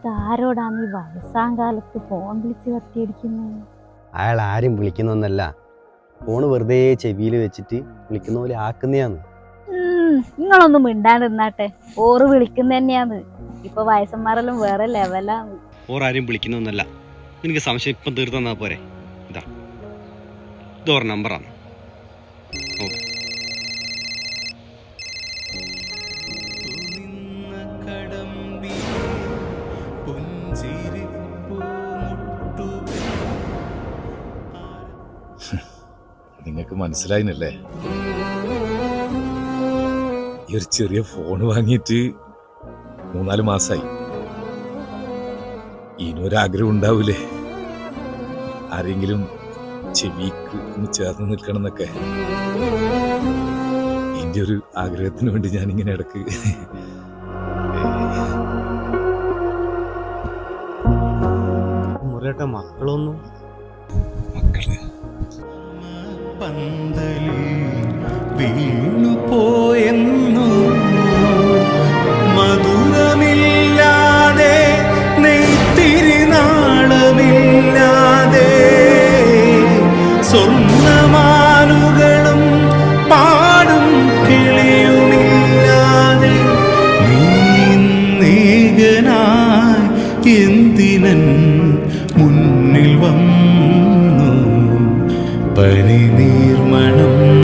ഇതാരോടാണ് ഈ വയസ്സാം കാലത്ത് ഫോൺ വിളിച്ച് കത്തിയടിക്കുന്നത്? അയാൾ ആരും വിളിക്കുന്നൊന്നല്ല, ഫോണ് വെറുതെ ചെവിയിൽ വെച്ചിട്ട് വിളിക്കുന്ന പോലെ ആക്കുന്നയാന്ന്. നിങ്ങളൊന്നും മിണ്ടാണ്ടിരുന്നാട്ടെ. ഓറ് വിളിക്കുന്ന തന്നെയാന്ന്. ഇപ്പൊ വയസ്സന്മാരെല്ലാം വേറെ ലെവലാന്ന്. ഓറാരും വിളിക്കുന്നൊന്നല്ല. നിനക്ക് സംശയം ഇപ്പം തീർത്തന്നാ പോരെ? ഇതാ ഇതോർ നമ്പറാണ്. നിങ്ങൾക്ക് മനസ്സിലായില്ലേ? ഈ ഒരു ചെറിയ ഫോൺ വാങ്ങിയിട്ട് 3-4 മാസമായി. ഇനിയൊരാഗ്രഹം ഉണ്ടാവൂലേ, ആരെങ്കിലും ചെവിക്ക് ഒന്ന് ചേർന്ന് നിൽക്കണം എന്നൊക്കെ. എൻ്റെ ഒരു ആഗ്രഹത്തിന് വേണ്ടി ഞാനിങ്ങനെ ഇടക്ക് മുരേട്ട മക്കളെ പന്തലിൽ വീണുപോയെന്നു